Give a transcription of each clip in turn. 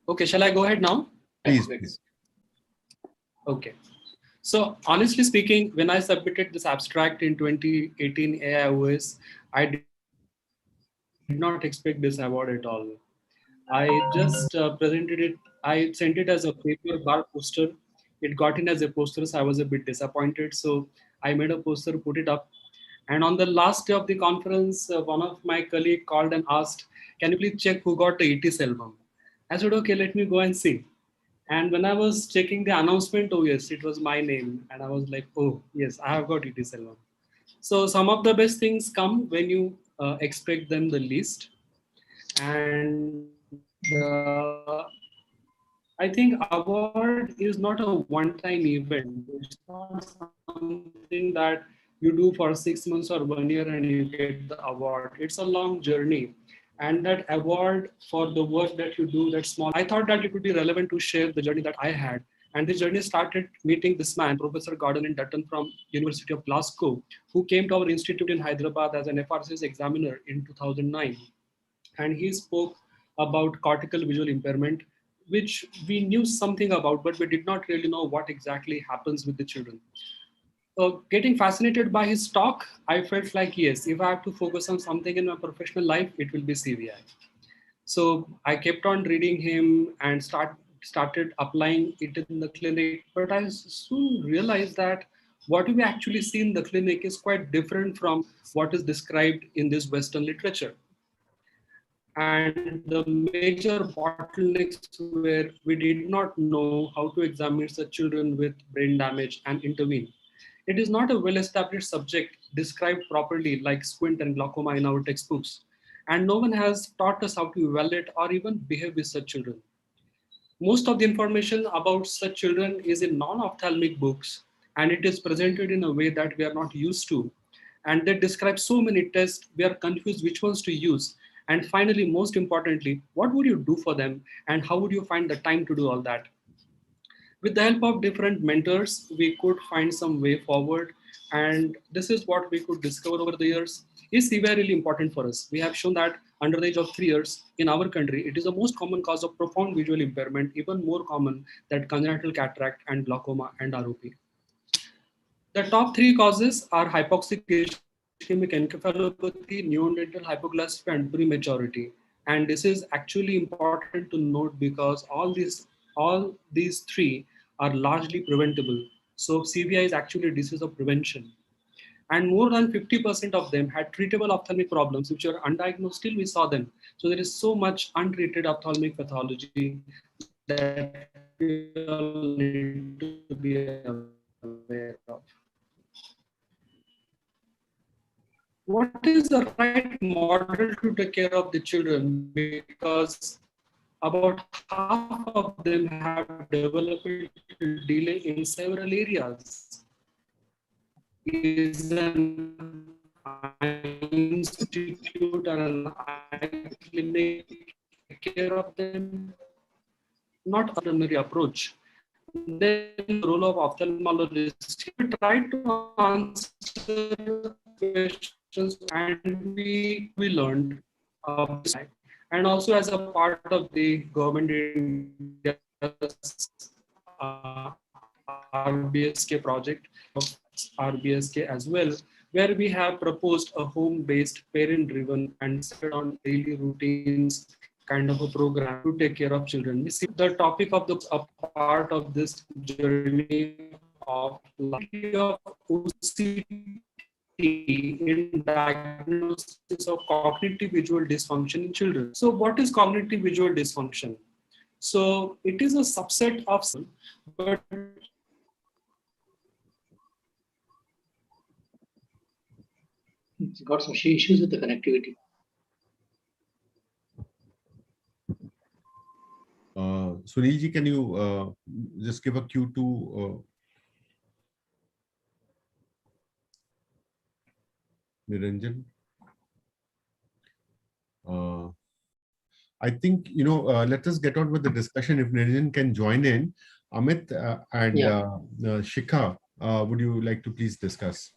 Okay, shall I go ahead now? Please. Okay. So honestly speaking, when I submitted this abstract in 2018 AIOS, I did not expect this award at all. I just presented it. I sent it as a paper bar poster. It got in as a poster, so I was a bit disappointed. So I made a poster, put it up. And on the last day of the conference, one of my colleague called and asked, "Can you please check who got the ET's album?" I said, "Okay, let me go and see." And when I was checking the announcement, oh yes, it was my name. And I was like, oh yes, I have got ET's album. So some of the best things come when you expect them the least. And I think award is not a one-time event. It's not something that you do for 6 months or 1 year and you get the award. It's a long journey. And that award for the work that you do, that small, I thought that it would be relevant to share the journey that I had. And this journey started meeting this man, Professor Gordon and Dutton from University of Glasgow, who came to our institute in Hyderabad as an FRCS examiner in 2009. And he spoke about cortical visual impairment, which we knew something about, but we did not really know what exactly happens with the children. Getting fascinated by his talk, I felt like, yes, if I have to focus on something in my professional life, it will be CVI. So I kept on reading him and started applying it in the clinic. But I soon realized that what we actually see in the clinic is quite different from what is described in this Western literature. And the major bottlenecks were we did not know how to examine such children with brain damage and intervene. It is not a well-established subject described properly like squint and glaucoma in our textbooks. And no one has taught us how to evaluate or even behave with such children. Most of the information about such children is in non-ophthalmic books, and it is presented in a way that we are not used to. And they describe so many tests, we are confused which ones to use. And finally, most importantly, what would you do for them and how would you find the time to do all that? With the help of different mentors, we could find some way forward. And this is what we could discover over the years. Is CVI really important for us? We have shown that under the age of 3 years in our country, it is the most common cause of profound visual impairment, even more common than congenital cataract and glaucoma and ROP. The top three causes are hypoxic ischemic encephalopathy, neonatal hypoglycemia, and prematurity. And this is actually important to note because all these three are largely preventable. So CVI is actually a disease of prevention. And more than 50% of them had treatable ophthalmic problems which were undiagnosed till we saw them. So there is so much untreated ophthalmic pathology that we all need to be aware of. What is the right model to take care of the children? Because about half of them have developmental delay in several areas. Is an eye institute and an eye clinic take care of them? Not ordinary approach. Then the role of ophthalmologist. We tried to answer questions and we learned about this and also as a part of the government India's RBSK project of RBSK as well, where we have proposed a home-based, parent-driven and centered on daily routines kind of a program to take care of children. We see the topic of the a part of this journey of OCT in diagnosis of cognitive visual dysfunction in children. So what is cognitive visual dysfunction? So it is a subset of, but it's got some issues with the connectivity. Sunil can you just give a cue to Niranjan? I think, let us get on with the discussion. If Niranjan can join in, Amit and Shikha, would you like to please discuss?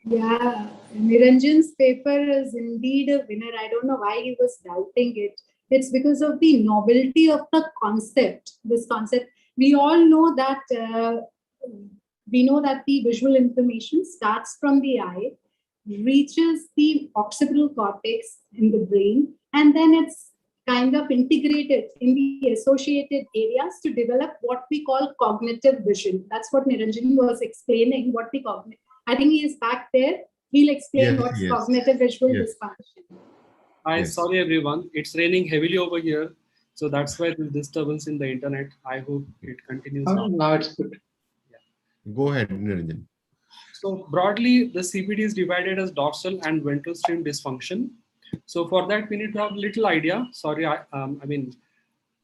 Yeah, Niranjan's paper is indeed a winner. I don't know why he was doubting it. It's because of the novelty of the concept. This concept, we all know that the visual information starts from the eye, reaches the occipital cortex in the brain, and then it's kind of integrated in the associated areas to develop what we call cognitive vision. That's what Niranjan was explaining, what the cognitive. I think he is back there. He'll explain Yes, what's yes. cognitive visual Yes. dysfunction. Yes. Sorry everyone, it's raining heavily over here. So that's why there's disturbance in the internet. I hope it continues now. Now it's good. Go ahead, Niranjan. So broadly, the CBD is divided as dorsal and ventral stream dysfunction. So for that, we need to have a little idea. Sorry, I mean,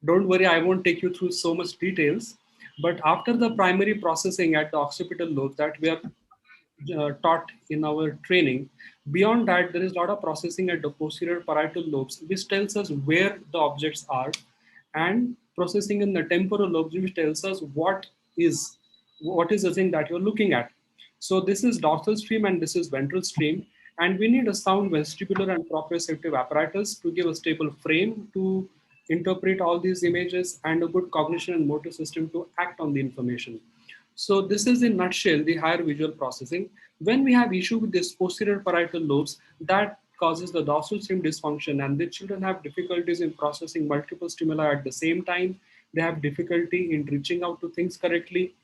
don't worry, I won't take you through so much details. But after the primary processing at the occipital lobe that we are taught in our training, beyond that, there is a lot of processing at the posterior parietal lobes, which tells us where the objects are, and processing in the temporal lobes, which tells us what is the thing that you're looking at. So this is dorsal stream and this is ventral stream. And we need a sound vestibular and proprioceptive apparatus to give a stable frame to interpret all these images and a good cognition and motor system to act on the information. So this is in nutshell the higher visual processing. When we have issue with this posterior parietal lobes, that causes the dorsal stream dysfunction, and the children have difficulties in processing multiple stimuli at the same time. They have difficulty in reaching out to things correctly.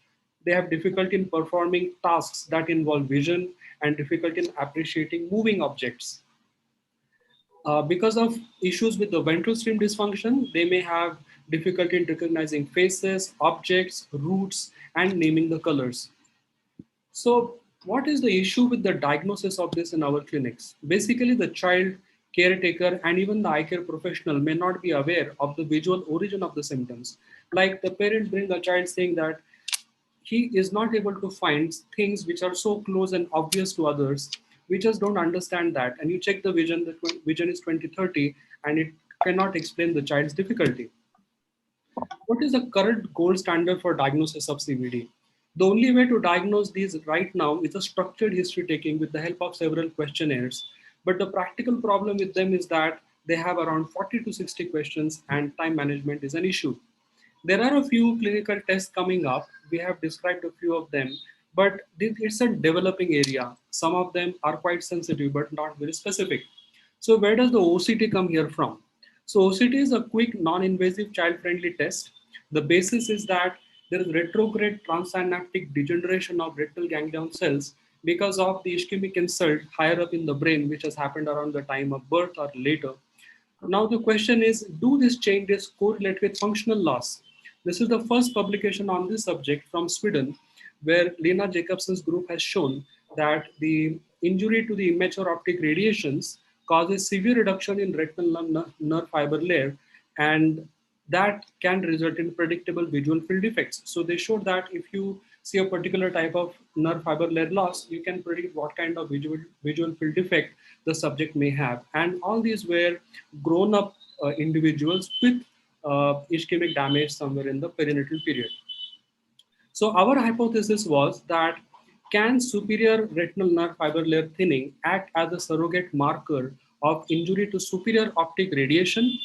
They have difficulty in performing tasks that involve vision and difficulty in appreciating moving objects. Because of issues with the ventral stream dysfunction, they may have difficulty in recognizing faces, objects, routes, and naming the colors. So what is the issue with the diagnosis of this in our clinics? Basically, the child, caretaker, and even the eye care professional may not be aware of the visual origin of the symptoms. Like the parent brings a child saying that he is not able to find things which are so close and obvious to others. We just don't understand that. And you check the vision, the vision is 20/30, and it cannot explain the child's difficulty. What is the current gold standard for diagnosis of CVD? The only way to diagnose these right now is a structured history taking with the help of several questionnaires. But the practical problem with them is that they have around 40 to 60 questions and time management is an issue. There are a few clinical tests coming up. We have described a few of them, but it's a developing area. Some of them are quite sensitive, but not very specific. So where does the OCT come here from? So OCT is a quick, non-invasive, child-friendly test. The basis is that there is retrograde transsynaptic degeneration of retinal ganglion cells because of the ischemic insult higher up in the brain, which has happened around the time of birth or later. Now the question is, do these changes correlate with functional loss? This is the first publication on this subject from Sweden, where Lena Jacobson's group has shown that the injury to the immature optic radiations causes severe reduction in retinal nerve fiber layer, and that can result in predictable visual field defects. So they showed that if you see a particular type of nerve fiber layer loss, you can predict what kind of visual field defect the subject may have. And all these were grown-up individuals with ischemic damage somewhere in the perinatal period. So our hypothesis was that can superior retinal nerve fiber layer thinning act as a surrogate marker of injury to superior optic radiation,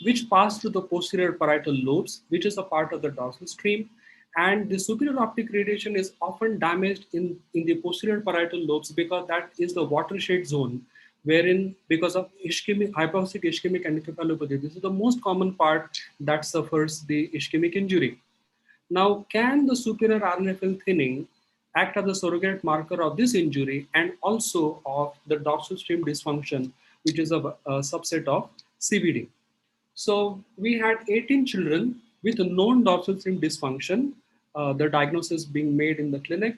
which pass through the posterior parietal lobes, which is a part of the dorsal stream. And the superior optic radiation is often damaged in the posterior parietal lobes because that is the watershed zone wherein, because of ischemic, hypoxic ischemic encephalopathy, this is the most common part that suffers the ischemic injury. Now, can the superior RNFL thinning act as a surrogate marker of this injury and also of the dorsal stream dysfunction, which is a subset of CVD? So we had 18 children with a known dorsal stream dysfunction, the diagnosis being made in the clinic.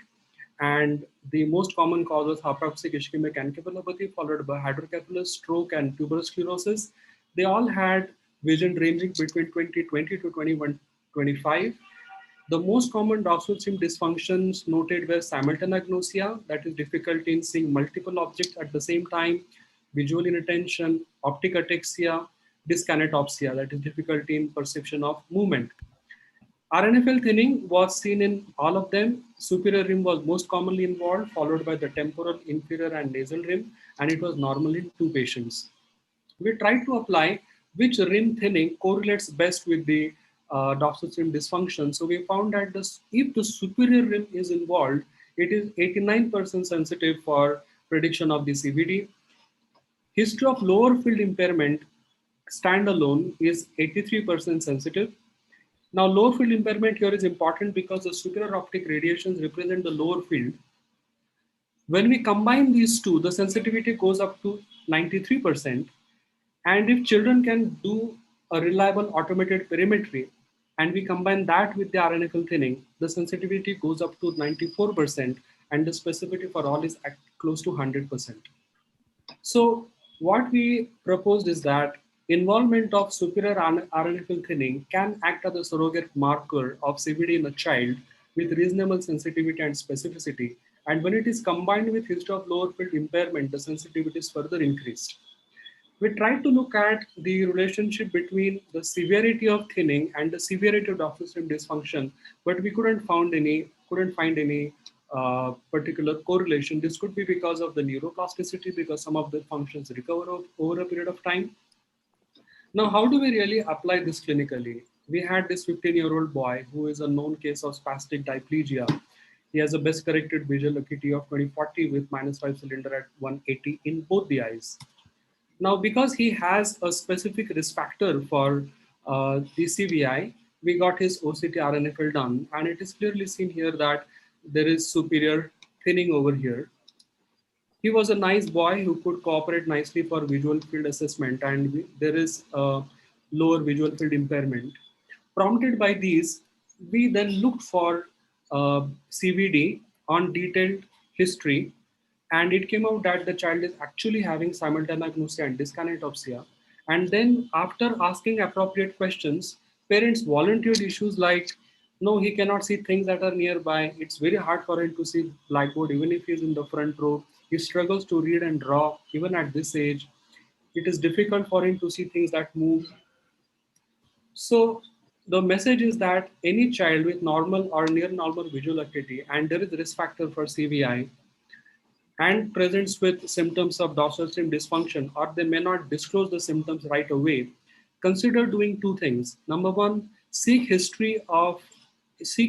And the most common causes hypoxic ischemic encephalopathy, followed by hydrocephalus, stroke, and tuberous sclerosis. They all had vision ranging between 20/20 to 21/25. The most common dorsal stream dysfunctions noted were simultaneous agnosia, that is difficulty in seeing multiple objects at the same time, visual inattention, optic ataxia, dyskinetopsia, that is difficulty in perception of movement. RNFL thinning was seen in all of them. Superior rim was most commonly involved, followed by the temporal, inferior, and nasal rim, and it was normal in 2 patients. We tried to apply which rim thinning correlates best with the dorsal rim dysfunction. So we found that if the superior rim is involved, it is 89% sensitive for prediction of the CVD. History of lower field impairment standalone is 83% sensitive. Now, lower field impairment here is important because the superior optic radiations represent the lower field. When we combine these two, the sensitivity goes up to 93%. And if children can do a reliable automated perimetry, and we combine that with the RNFL thinning, the sensitivity goes up to 94%, and the specificity for all is at close to 100%. So what we proposed is that involvement of superior RNFL thinning can act as a surrogate marker of CVD in a child with reasonable sensitivity and specificity. And when it is combined with history of lower field impairment, the sensitivity is further increased. We tried to look at the relationship between the severity of thinning and the severity of dorsal rim dysfunction, but we couldn't find any particular correlation. This could be because of the neuroplasticity, because some of the functions recover over a period of time. Now, how do we really apply this clinically? We had this 15-year-old boy who is a known case of spastic diplegia. He has a best corrected visual acuity of 20/40 with -5 cylinder at 180 in both the eyes. Now, because he has a specific risk factor for the CVI, we got his OCT RNFL done, and it is clearly seen here that there is superior thinning over here. He was a nice boy who could cooperate nicely for visual field assessment, and there is a lower visual field impairment. Prompted by these, we then looked for CVD on detailed history, and it came out that the child is actually having simultaneous agnosia and dyskinetopsia. And then after asking appropriate questions, parents volunteered issues like, no, he cannot see things that are nearby. It's very hard for him to see blackboard, even if he's in the front row. He struggles to read and draw, even at this age. It is difficult for him to see things that move. So the message is that any child with normal or near normal visual acuity, and there is risk factor for CVI, and presents with symptoms of dorsal rim dysfunction, or they may not disclose the symptoms right away, consider doing two things. Number one, seek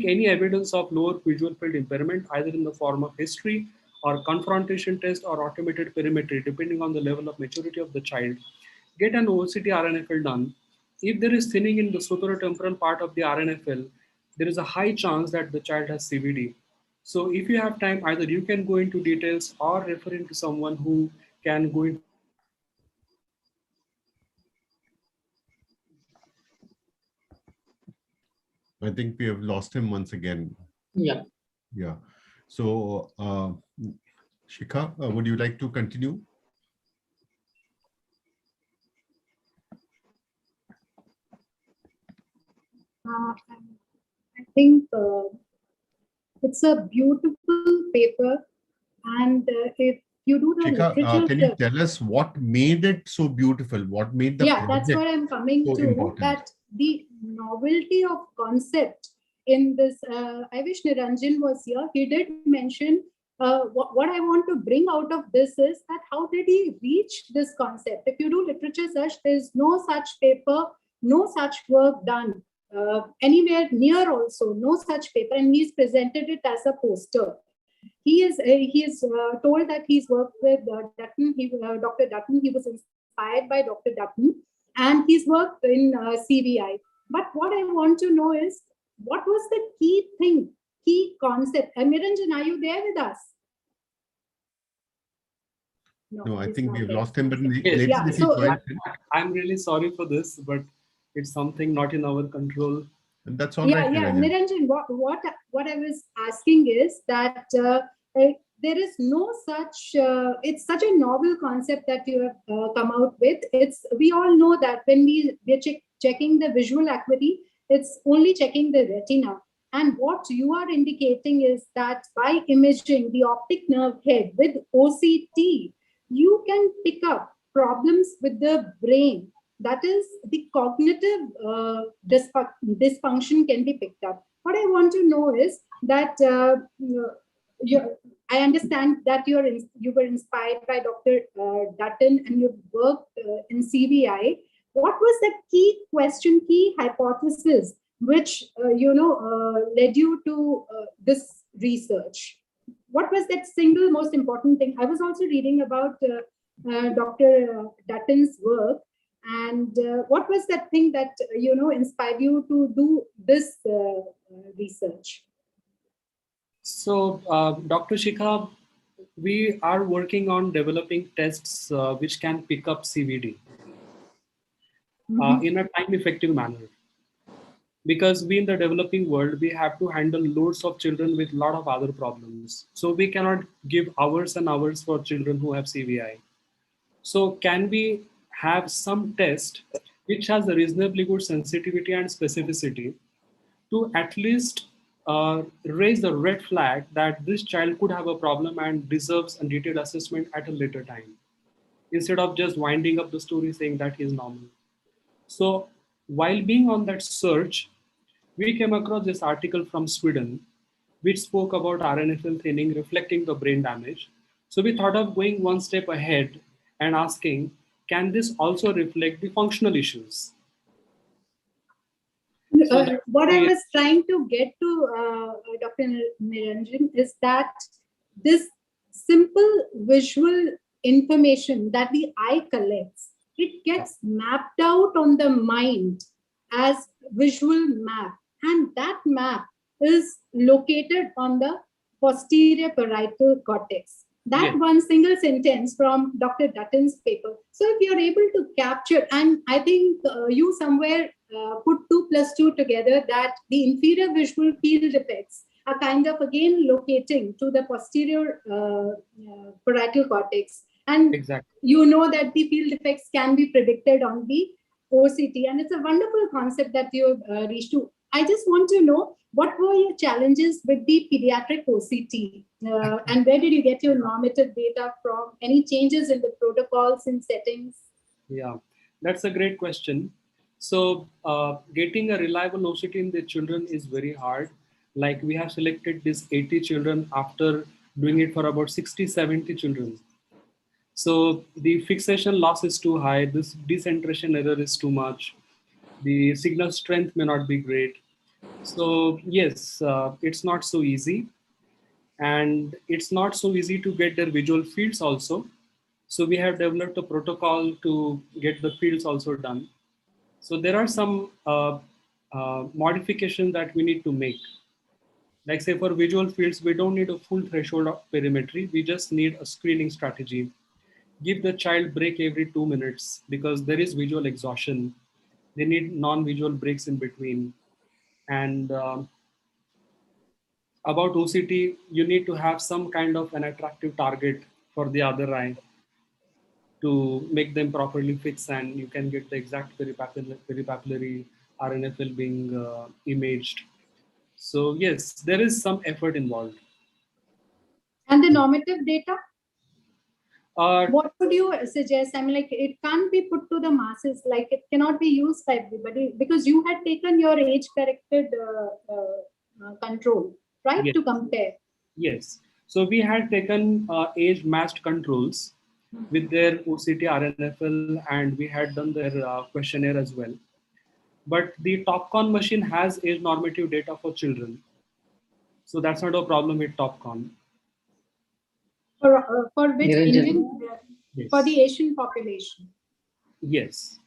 any evidence of lower visual field impairment, either in the form of history or confrontation test or automated perimetry, depending on the level of maturity of the child. Get an OCT RNFL done. If there is thinning in the superior-temporal part of the RNFL, there is a high chance that the child has CVD. So if you have time, either you can go into details or referring to someone who can go into. I think we have lost him once again. Yeah. Yeah. So, Shikha, would you like to continue? I think it's a beautiful paper, and if you do the Shikha, literature, can you tell us what made it so beautiful? What made the yeah, that's what I'm coming so to. important? That the novelty of concept in this. I wish Niranjan was here. He did mention. What I want to bring out of this is that how did he reach this concept? If you do literature search, there is no such paper, no such work done anywhere near. Also, no such paper, and he's presented it as a poster. He is told that he's worked with Dutton. Dr. Dutton. He was inspired by Dr. Dutton, and he's worked in CVI. But what I want to know is what was the key thing, key concept. Niranjan, are you there with us? No, I think we've lost him. But Yes. Yeah, so I'm really sorry for this, but it's something not in our control. And that's all yeah, right. yeah, Niranjan, what I was asking is that there is no such. It's such a novel concept that you have come out with. We all know that when we're checking the visual acuity, it's only checking the retina. And what you are indicating is that by imaging the optic nerve head with OCT, you can pick up problems with the brain. That is, the cognitive dysfunction can be picked up. What I want to know is that I understand that you were inspired by Dr. Dutton and you've worked in CVI. what was the key question, key hypothesis, which led you to this research? What was that single most important thing? I was also reading about Dr. Dutton's work, and what was that thing that inspired you to do this research? So, Dr. Shikha, we are working on developing tests which can pick up CVD in a time-effective manner. Because we in the developing world, we have to handle loads of children with a lot of other problems. So we cannot give hours and hours for children who have CVI. So can we have some test which has a reasonably good sensitivity and specificity to at least raise the red flag that this child could have a problem and deserves a detailed assessment at a later time, instead of just winding up the story saying that he is normal. So while being on that search, we came across this article from Sweden, which spoke about RNFL thinning reflecting the brain damage. So we thought of going one step ahead and asking, can this also reflect the functional issues? So what I was trying to get to, Dr. Niranjan, is that this simple visual information that the eye collects, it gets mapped out on the mind as visual map, and that map is located on the posterior parietal cortex. That one single sentence from Dr. Dutton's paper. So if you're able to capture, and I think you somewhere put 2 + 2 together, that the inferior visual field effects are kind of again locating to the posterior parietal cortex. And you know that the field effects can be predicted on the OCT. And it's a wonderful concept that you've reached to. I just want to know, what were your challenges with the pediatric OCT? And where did you get your normative data from? Any changes in the protocols and settings? Yeah, that's a great question. So getting a reliable OCT in the children is very hard. Like, we have selected these 80 children after doing it for about 60, 70 children. So the fixation loss is too high. This decentration error is too much. The signal strength may not be great. So yes, it's not so easy. And it's not so easy to get their visual fields also. So we have developed a protocol to get the fields also done. So there are some modifications that we need to make. Like, say, for visual fields, we don't need a full threshold of perimetry. We just need a screening strategy. Give the child break every 2 minutes because there is visual exhaustion. They need non-visual breaks in between. And about OCT, you need to have some kind of an attractive target for the other eye to make them properly fix, and you can get the exact peripapillary RNFL being imaged. So yes, there is some effort involved. And the normative data? What would you suggest? I mean, like, it can't be put to the masses, like it cannot be used by everybody, because you had taken your age-corrected control, right, to compare. Yes. So we had taken age-matched controls with their OCT RNFL, and we had done their questionnaire as well. But the TopCon machine has age normative data for children. So that's not a problem with TopCon. For which Indian? Yes. For the Asian population. Yes.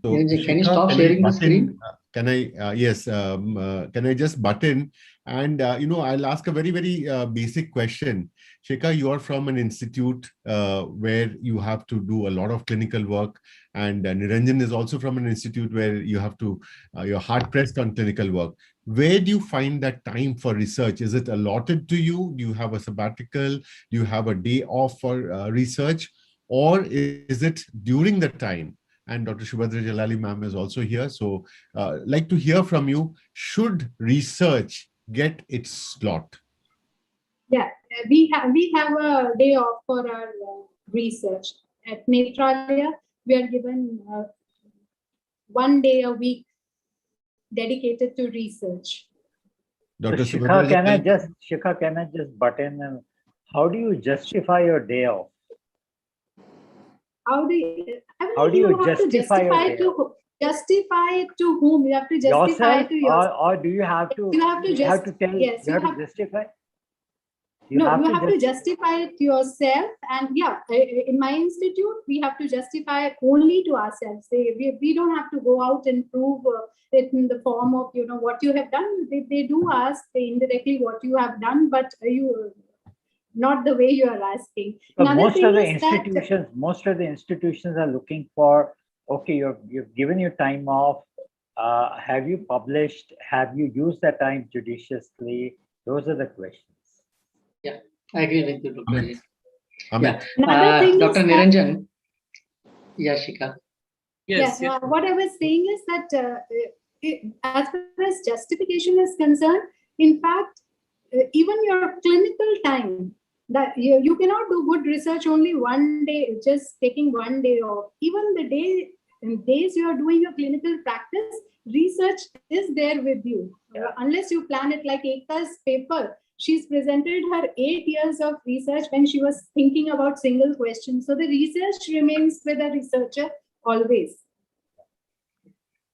So, can you Shikha, stop sharing the screen? Can I, yes, can I just butt in? And, I'll ask a very, very basic question. Shikha, you are from an institute where you have to do a lot of clinical work. And Niranjan is also from an institute where you have to, you're hard pressed on clinical work. Where do you find that time for research? Is it allotted to you? Do you have a sabbatical? Do you have a day off for research? Or is it during the time? And Dr. Subhadra Jalali ma'am is also here. So like to hear from you, should research get its slot? Yeah, we have a day off for our research. At Netralia, we are given 1 day a week dedicated to research. Dr. So Shikha, can I just butt in? How do you justify your day off? How do you, I mean, How do you have to justify your justify data? justify it to whom? You have to justify Yourself, to yourself. or do you have to? You have to You have to just, tell. yes, You you have have, to justify. you have to justify it yourself. And yeah, in my institute, we have to justify it only to ourselves. We don't have to go out and prove it in the form of, what you have done. They do ask indirectly what you have done, but you not the way you are asking. But Another most thing of the is that institutions are looking for, okay, you've given your time off. Have you published? Have you used that time judiciously? Those are the questions. Yeah, I agree with you, Dr. Amit. Yeah. Amit. another thing Dr. is that, Niranjan. Yeah, Shikha. Yes, yeah, yes. what I was saying is that as far as justification is concerned, in fact, even your clinical time, that you cannot do good research only one day, just taking one day off. Even the days you are doing your clinical practice, research is there with you. Unless you plan it like Ekta's paper. She's presented her 8 years of research when she was thinking about single questions. So the research remains with a researcher always.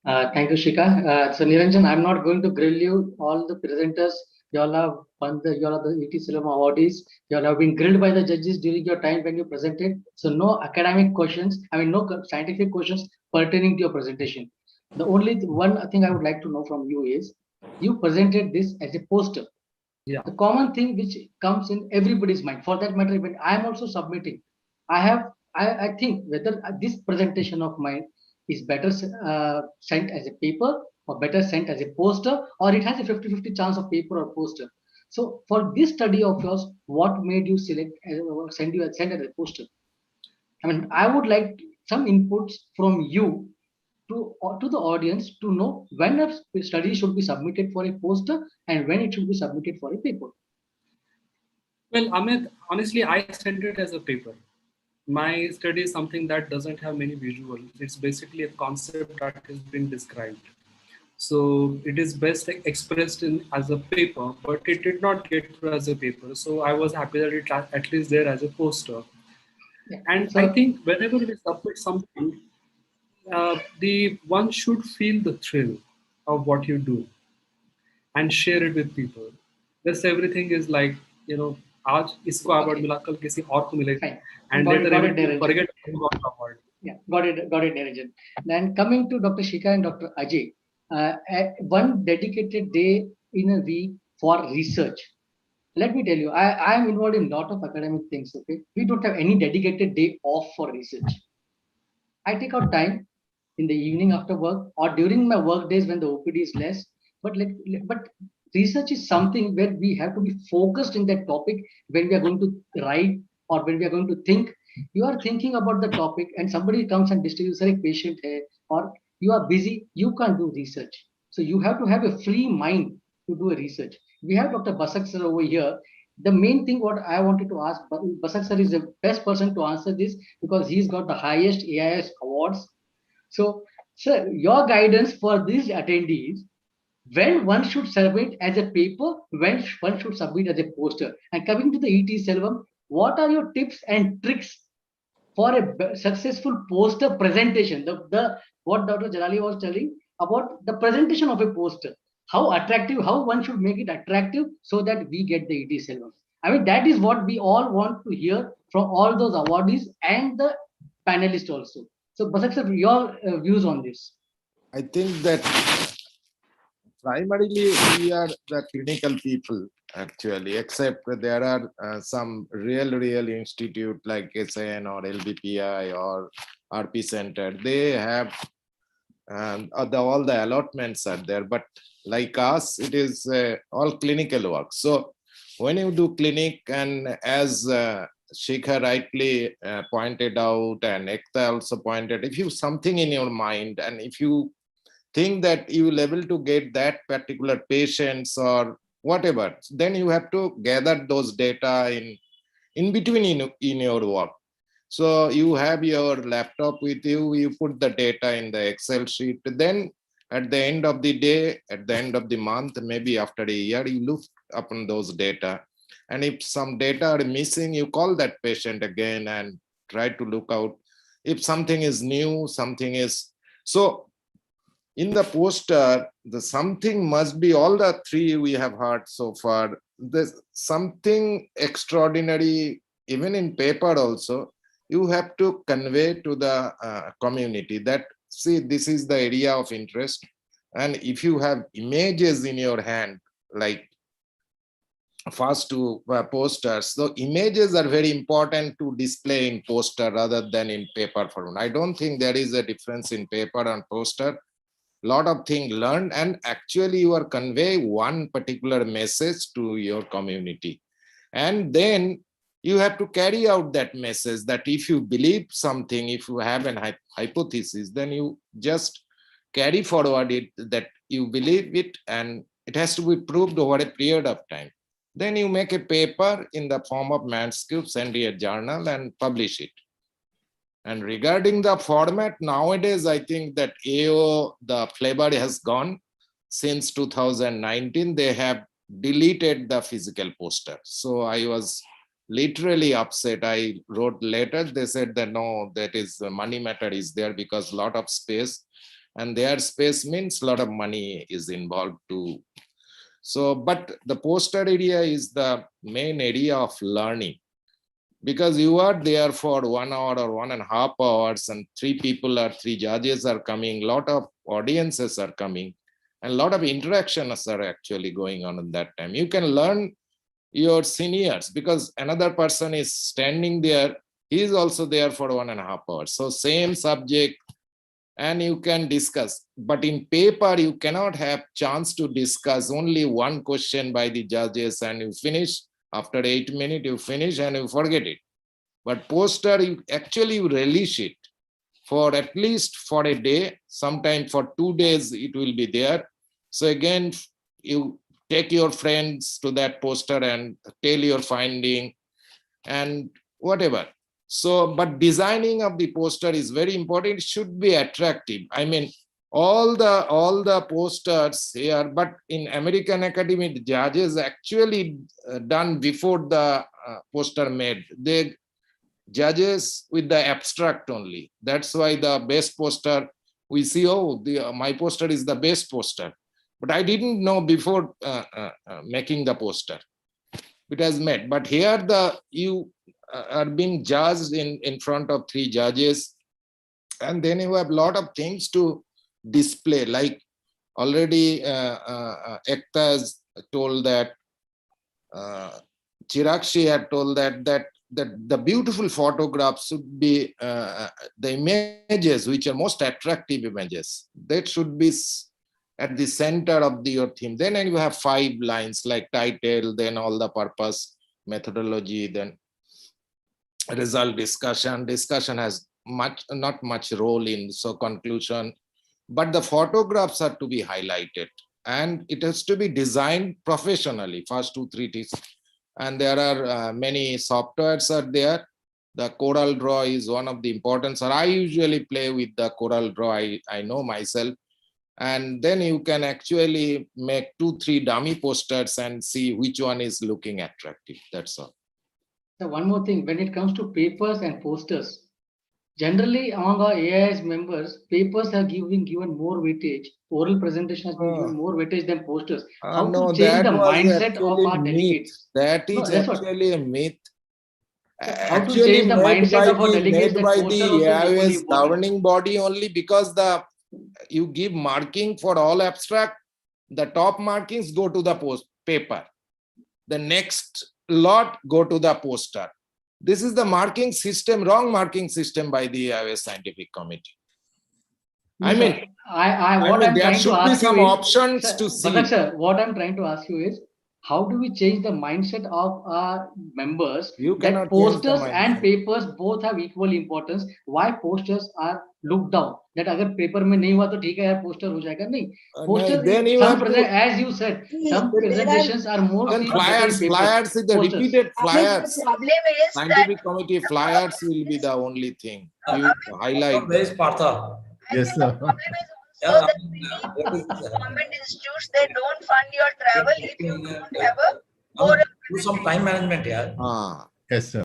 Thank you, Shikha. So Niranjan, I'm not going to grill you. All the presenters, you all have won you all are the ET Silvam awardees. You all have been grilled by the judges during your time when you presented. So no academic questions, no scientific questions pertaining to your presentation. The only one thing I would like to know from you is, you presented this as a poster. Yeah. The common thing which comes in everybody's mind, for that matter, when I am also submitting, I think whether this presentation of mine is better sent as a paper or better sent as a poster, or it has a 50-50 chance of paper or poster. So for this study of yours, what made you select send it as a poster? I would like some inputs from you to the audience to know when a study should be submitted for a poster and when it should be submitted for a paper. Well, Amit, honestly, I sent it as a paper. My study is something that doesn't have many visuals. It's basically a concept that has been described. So it is best expressed in as a paper, but it did not get through as a paper. So I was happy that it at least there as a poster. Yeah. And So, I think whenever we submit something, the one should feel the thrill of what you do and share it with people. This everything is like, आज इसको award मिला कल किसी और को मिलेगा, fine. and Got it, later got it, even Niranjan. forget about the award. Yeah, got it, Niranjan. Then coming to Dr. Shikha and Dr. Ajay, one dedicated day in a week for research. Let me tell you, I am involved in a lot of academic things. Okay, we don't have any dedicated day off for research. I take out time in the evening after work or during my work days when the OPD is less. But research is something where we have to be focused in that topic when we are going to write or when we are going to think. You are thinking about the topic and somebody comes and distributes a patient here, or you are busy, you can't do research. So you have to have a free mind to do a research. We have Dr. Basak sir over here. The main thing what I wanted to ask, Basak sir is the best person to answer this because he's got the highest AIS awards. So, sir, your guidance for these attendees, when one should submit as a paper, when one should submit as a poster. And coming to the ET Selvam, what are your tips and tricks for a successful poster presentation? The what Dr. Jalali was telling about the presentation of a poster. How attractive, how one should make it attractive so that we get the ET Selvam. That is what we all want to hear from all those awardees and the panelists also. So, Basak sir, your views on this? I think that primarily we are the clinical people actually, except there are some real institute like SN or LBPI or RP Center. They have all the allotments are there, but like us, it is all clinical work. So when you do clinic, and as Shikha rightly pointed out, and Ekta also pointed, if you have something in your mind, and if you think that you will able to get that particular patients or whatever, then you have to gather those data in between in your work. So you have your laptop with you, you put the data in the Excel sheet, then at the end of the day, at the end of the month, maybe after a year, you look upon those data. And if some data are missing, you call that patient again and try to look out. If something is new, something is, so in the poster, the something must be all the three we have heard so far. There's something extraordinary, even in paper also, you have to convey to the community that, see, this is the area of interest. And if you have images in your hand, like first two posters, so images are very important to display in poster rather than in paper form. I don't think there is a difference in paper and poster. Lot of things learned, and actually you are convey one particular message to your community. And then you have to carry out that message, that if you believe something, if you have an hypothesis, then you just carry forward it, that you believe it, and it has to be proved over a period of time. Then you make a paper in the form of manuscript, send it a journal and publish it. And regarding the format, nowadays, I think that AO, the flavor has gone. Since 2019, they have deleted the physical poster. So I was literally upset. I wrote letters. They said that no, that is the money matter is there because a lot of space, and their space means a lot of money is involved too. So, but the poster area is the main area of learning, because you are there for 1 hour or 1.5 hours, and three judges are coming, a lot of audiences are coming, and a lot of interactions are actually going on at that time. You can learn your seniors, because another person is standing there, he is also there for 1.5 hours. So same subject, and you can discuss. But in paper, you cannot have chance to discuss, only one question by the judges and you finish. After 8 minutes, you finish and you forget it. But poster, you actually relish it for at least for a day, sometime for 2 days, it will be there. So again, you take your friends to that poster and tell your finding and whatever. So, but designing of the poster is very important. It should be attractive. I mean, all the posters here, but in American Academy, the judges actually done before the poster made. They judges with the abstract only. That's why the best poster we see, oh, my poster is the best poster. But I didn't know before making the poster. It has made. But here you are being judged in front of 3 judges, and then you have a lot of things to display, like already Ekta has told that, Chirakshi had told that the beautiful photographs should be the images which are most attractive images. That should be at the center of your theme. Then you have 5 lines like title, then all the purpose, methodology, then result discussion. Discussion has not much role in, so conclusion. But the photographs are to be highlighted, and it has to be designed professionally, first 2-3 tips. And there are many softwares are there. The Coral Draw is one of the important. So I usually play with the Coral Draw. I know myself. And then you can actually make 2-3 dummy posters and see which one is looking attractive. That's all. So one more thing, when it comes to papers and posters, generally among our AIS members, papers are given more weightage. Oral presentation has been given more weightage than posters. How No, to change that the was mindset of actually our myth. delegates? That is No, that's what. actually a myth. How to change the mindset of our delegates made that by poster the also is equally AIS important. governing body only, because you give marking for all abstract, the top markings go to the paper. The next lot go to the poster. This is the marking system, wrong marking system by the AIS scientific committee. I mean, there should be some options to see. But sir, what I'm trying to ask you is, how do we change the mindset of our members that posters and papers both have equal importance? Why posters are looked down? That agar paper mein nahi hua to theek hai yaar, poster ho jayega. Nahi. Posters, as you said, some presentations are more flyers, the repeated flyers. Scientific committee flyers will be the only thing you highlight. Yes, sir. So the government institutes, they don't fund your travel if you don't have a do some time management here. Yes, sir.